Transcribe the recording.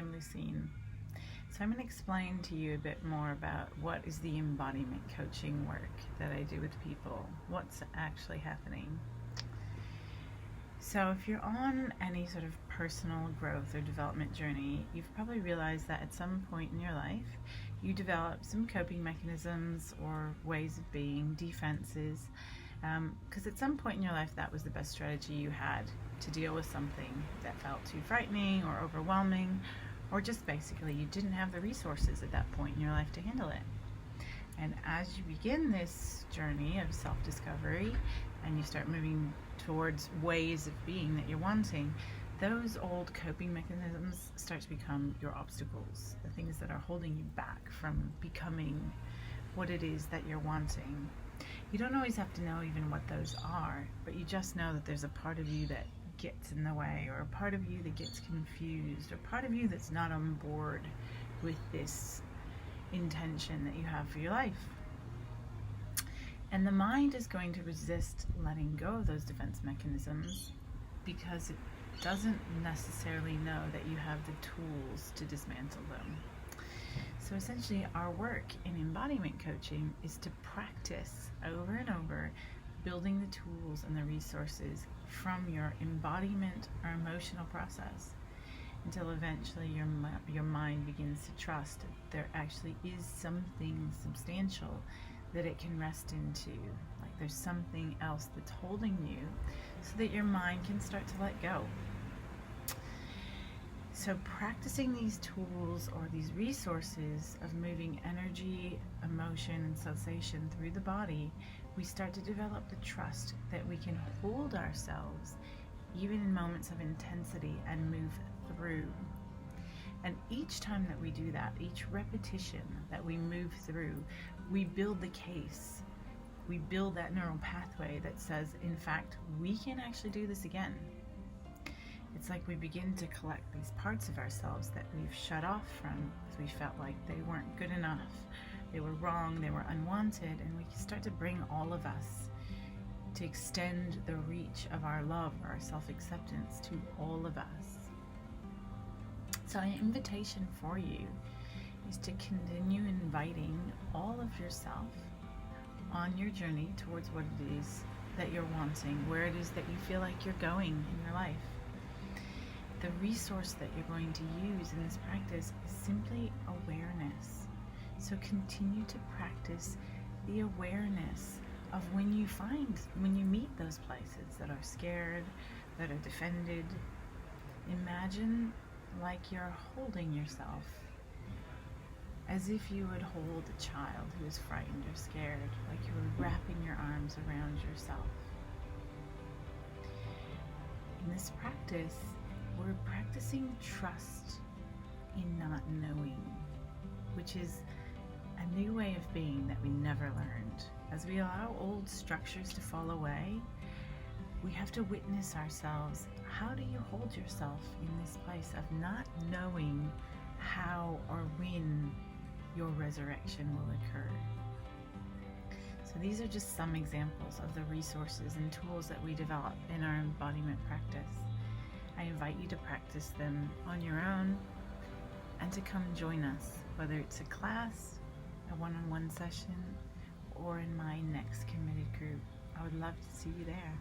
I'm Lucine. So I'm going to explain to you a bit more about what is the embodiment coaching work that I do with people, what's actually happening. So if you're on any sort of personal growth or development journey, you've probably realized that at some point in your life, you develop some coping mechanisms or ways of being, defenses, because at some point in your life that was the best strategy you had to deal with something that felt too frightening or overwhelming, or just basically you didn't have the resources at that point in your life to handle it. And as you begin this journey of self-discovery and you start moving towards ways of being that you're wanting, those old coping mechanisms start to become your obstacles, the things that are holding you back from becoming what it is that you're wanting. You don't always have to know even what those are, but you just know that there's a part of you that gets in the way, or a part of you that gets confused, or part of you that's not on board with this intention that you have for your life. And the mind is going to resist letting go of those defense mechanisms because it doesn't necessarily know that you have the tools to dismantle them. So essentially our work in embodiment coaching is to practice over and over building the tools and the resources from your embodiment or emotional process until eventually your mind begins to trust that there actually is something substantial that it can rest into. Like there's something else that's holding you so that your mind can start to let go. So practicing these tools or these resources of moving energy, emotion, and sensation through the body, we start to develop the trust that we can hold ourselves even in moments of intensity and move through. And each time that we do that, each repetition that we move through, we build the case. We build that neural pathway that says, in fact, we can actually do this again. It's like we begin to collect these parts of ourselves that we've shut off from because we felt like they weren't good enough, they were wrong, they were unwanted, and we start to bring all of us to extend the reach of our love, our self-acceptance to all of us. So an invitation for you is to continue inviting all of yourself on your journey towards what it is that you're wanting, where it is that you feel like you're going in your life. The resource that you're going to use in this practice is simply awareness. So continue to practice the awareness of when you meet those places that are scared, that are defended. Imagine like you're holding yourself as if you would hold a child who is frightened or scared, like you were wrapping your arms around yourself. In this practice, we're practicing trust in not knowing, which is a new way of being that we never learned. As we allow old structures to fall away, we have to witness ourselves. How do you hold yourself in this place of not knowing how or when your resurrection will occur? So these are just some examples of the resources and tools that we develop in our embodiment practice. I invite you to practice them on your own and to come join us, whether it's a class, a one-on-one session, or in my next committed group. I would love to see you there.